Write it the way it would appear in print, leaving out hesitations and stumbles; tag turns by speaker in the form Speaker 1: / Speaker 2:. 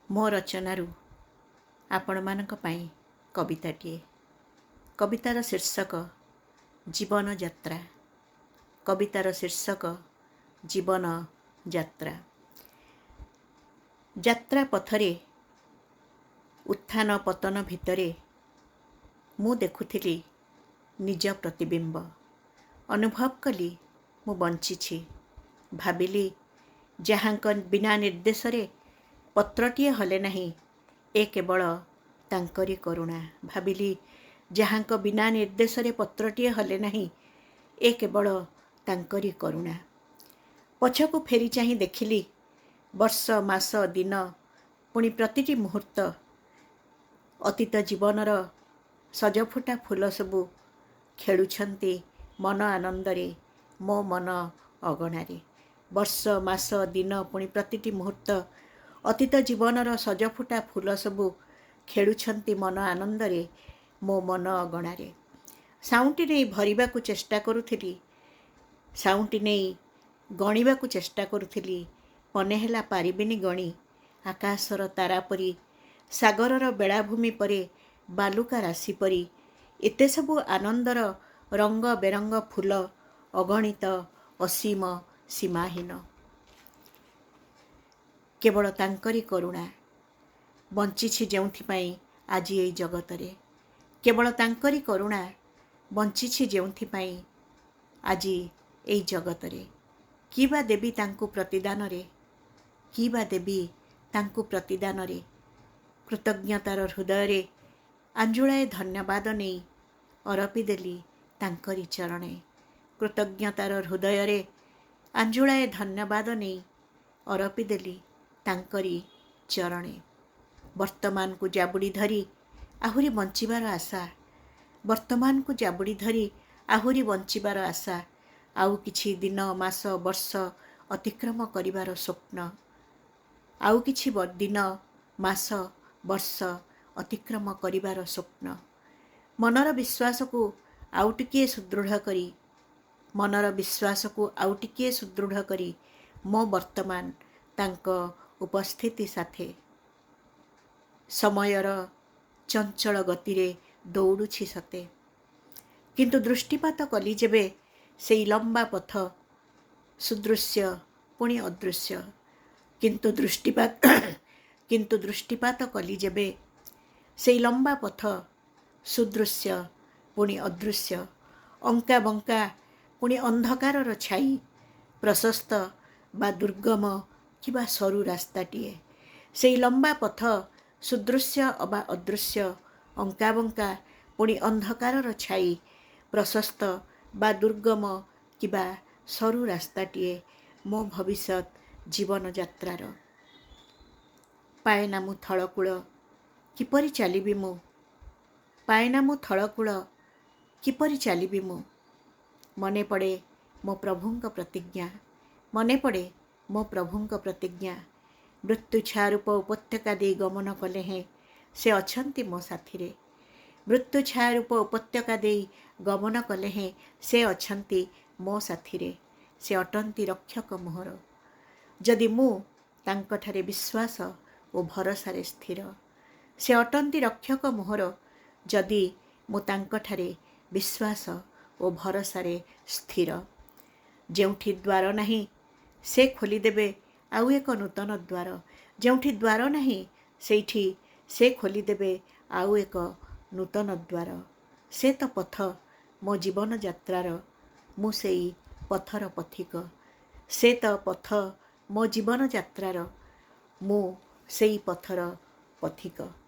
Speaker 1: ମୋ ରଚନାରୁ ଆପଣମାନଙ୍କ ପାଇଁ କବିତାଟିଏ। କବିତାର ଶୀର୍ଷକ ଜୀବନ ଯାତ୍ରା। କବିତାର ଶୀର୍ଷକ ଜୀବନ ଯାତ୍ରା। ଯାତ୍ରା ପଥରେ ଉତ୍ଥାନ ପତନ ଭିତରେ ମୁଁ ଦେଖୁଥିଲି ନିଜ ପ୍ରତିବିମ୍ବ। ଅନୁଭବ କଲି ମୁଁ ବଞ୍ଚିଛି। ଭାବିଲି ଯାହାଙ୍କ ବିନା ନିର୍ଦ୍ଦେଶରେ ପତ୍ରଟିଏ ହଲେ ନାହିଁ, ଏ କେବଳ ତାଙ୍କରି କରୁଣା। ଭାବିଲି ଯାହାଙ୍କ ବିନା ନିର୍ଦ୍ଦେଶରେ ପତ୍ରଟିଏ ହଲେ ନାହିଁ, ଏ କେବଳ ତାଙ୍କରି କରୁଣା। ପଛକୁ ଫେରି ଚାହିଁ ଦେଖିଲି ବର୍ଷ ମାସ ଦିନ, ପୁଣି ପ୍ରତିଟି ମୁହୂର୍ତ୍ତ। ଅତୀତ ଜୀବନର ସଜଫୁଟା ଫୁଲ ସବୁ ଖେଳୁଛନ୍ତି ମନ ଆନନ୍ଦରେ, ମୋ ମନ ଅଗଣାରେ। ବର୍ଷ ମାସ ଦିନ, ପୁଣି ପ୍ରତିଟି ମୁହୂର୍ତ୍ତ। ଅତୀତ ଜୀବନର ସଜଫୁଟା ଫୁଲ ସବୁ ଖେଳୁଛନ୍ତି ମନ ଆନନ୍ଦରେ, ମୋ ମନ ଅଗଣାରେ। ସାଉଁଟି ନେଇ ଭରିବାକୁ ଚେଷ୍ଟା କରୁଥିଲି, ସାଉଁଟି ନେଇ ଗଣିବାକୁ ଚେଷ୍ଟା କରୁଥିଲି। ମନେ ହେଲା ପାରିବିନି ଗଣି। ଆକାଶର ତାରା ପରି, ସାଗରର ବେଳାଭୂମି ପରେ, ବାଲୁକା ରାଶି ପରି, ଏତେ ସବୁ ଆନନ୍ଦର ରଙ୍ଗ ବେରଙ୍ଗ ଫୁଲ, ଅଗଣିତ, ଅସୀମ, ସୀମାହୀନ। କେବଳ ତାଙ୍କରି କରୁଣା। ବଞ୍ଚିଛି ଯେଉଁଥିପାଇଁ ଆଜି ଏଇ ଜଗତରେ। କେବଳ ତାଙ୍କରି କରୁଣା। ବଞ୍ଚିଛି ଯେଉଁଥିପାଇଁ ଆଜି ଏଇ ଜଗତରେ। କି ବା ଦେବି ତାଙ୍କୁ ପ୍ରତିଦାନରେ, କି ବା ଦେବି ତାଙ୍କୁ ପ୍ରତିଦାନରେ। କୃତଜ୍ଞତାର ହୃଦୟରେ ଆଞ୍ଜୁଳାଏ ଧନ୍ୟବାଦ ନେଇ ଅରପି ଦେଲି ତାଙ୍କରି ଚରଣେ। କୃତଜ୍ଞତାର ହୃଦୟରେ ଆଞ୍ଜୁଳାଏ ଧନ୍ୟବାଦ ନେଇ ଅରପି ଦେଲି ତାଙ୍କରି ଚରଣେ। ବର୍ତ୍ତମାନକୁ ଜାବୁଡ଼ି ଧରି ଆହୁରି ବଞ୍ଚିବାର ଆଶା, ବର୍ତ୍ତମାନକୁ ଜାବୁଡ଼ି ଧରି ଆହୁରି ବଞ୍ଚିବାର ଆଶା। ଆଉ କିଛି ଦିନ ମାସ ବର୍ଷ ଅତିକ୍ରମ କରିବାର ସ୍ୱପ୍ନ। ଆଉ କିଛି ଦିନ ମାସ ବର୍ଷ ଅତିକ୍ରମ କରିବାର ସ୍ୱପ୍ନ। ମନର ବିଶ୍ୱାସକୁ ଆଉ ଟିକିଏ ସୁଦୃଢ଼ କରି, ମନର ବିଶ୍ୱାସକୁ ଆଉ ଟିକିଏ ସୁଦୃଢ଼ କରି ମୋ ବର୍ତ୍ତମାନ ତାଙ୍କ ଉପସ୍ଥିତି ସାଥେ ସମୟର ଚଞ୍ଚଳ ଗତିରେ ଦୌଡ଼ୁଛି ସତେ। କିନ୍ତୁ ଦୃଷ୍ଟିପାତ କଲି ଯେବେ ସେଇ ଲମ୍ବା ପଥ ସୁଦୃଶ୍ୟ ପୁଣି ଅଦୃଶ୍ୟ। କିନ୍ତୁ ଦୃଷ୍ଟିପାତ କଲି ଯେବେ ସେଇ ଲମ୍ବା ପଥ ସୁଦୃଶ୍ୟ ପୁଣି ଅଦୃଶ୍ୟ। ଅଙ୍କା ବଙ୍କା ପୁଣି ଅନ୍ଧକାରର ଛାଇ, ପ୍ରଶସ୍ତ ବା ଦୁର୍ଗମ କିମ୍ବା ସରୁ ରାସ୍ତାଟିଏ। ସେଇ ଲମ୍ବା ପଥ ସୁଦୃଶ୍ୟ ଅବା ଅଦୃଶ୍ୟ, ଅଙ୍କା ବଙ୍କା ପୁଣି ଅନ୍ଧକାରର ଛାଇ, ପ୍ରଶସ୍ତ ବା ଦୁର୍ଗମ କିମ୍ବା ସରୁ ରାସ୍ତାଟିଏ ମୋ ଭବିଷ୍ୟତ ଜୀବନ ଯାତ୍ରାର। ପାଏନା ମୁଁ ଥଳକୂଳ, କିପରି ଚାଲିବି ମୁଁ? ପାଏନା ମୁଁ ଥଳକୂଳ, କିପରି ଚାଲିବି ମୁଁ? ମନେ ପଡ଼େ ମୋ ପ୍ରଭୁଙ୍କ ପ୍ରତିଜ୍ଞା, ମନେ ପଡ଼େ ମୋ ପ୍ରଭୁଙ୍କ ପ୍ରତିଜ୍ଞା। ମୃତ୍ୟୁ ଛାୟାରୂପ ଉପତ୍ୟକା ଦେଇ ଗମନ କଲେ ହେଁ ସେ ଅଛନ୍ତି ମୋ ସାଥିରେ। ମୃତ୍ୟୁ ଛାୟାରୂପ ଉପତ୍ୟକା ଦେଇ ଗମନ କଲେ ହେଁ ସେ ଅଛନ୍ତି ମୋ ସାଥିରେ। ସେ ଅଟନ୍ତି ରକ୍ଷକ ମୋହର, ଯଦି ମୁଁ ତାଙ୍କଠାରେ ବିଶ୍ୱାସ ଓ ଭରସାରେ ସ୍ଥିର। ସେ ଅଟନ୍ତି ରକ୍ଷକ ମୋହର, ଯଦି ମୁଁ ତାଙ୍କଠାରେ ବିଶ୍ୱାସ ଓ ଭରସାରେ ସ୍ଥିର। ଯେଉଁଠି ଦ୍ୱାର ନାହିଁ ସେ ଖୋଲିଦେବେ ଆଉ ଏକ ନୂତନ ଦ୍ୱାର। ଯେଉଁଠି ଦ୍ୱାର ନାହିଁ ସେଇଠି ସେ ଖୋଲିଦେବେ ଆଉ ଏକ ନୂତନ ଦ୍ୱାର। ସେ ତ ପଥ ମୋ ଜୀବନ ଯାତ୍ରାର, ମୁଁ ସେଇ ପଥର ପଥିକ। ସେ ତ ପଥ ମୋ ଜୀବନ ଯାତ୍ରାର, ମୁଁ ସେଇ ପଥର ପଥିକ।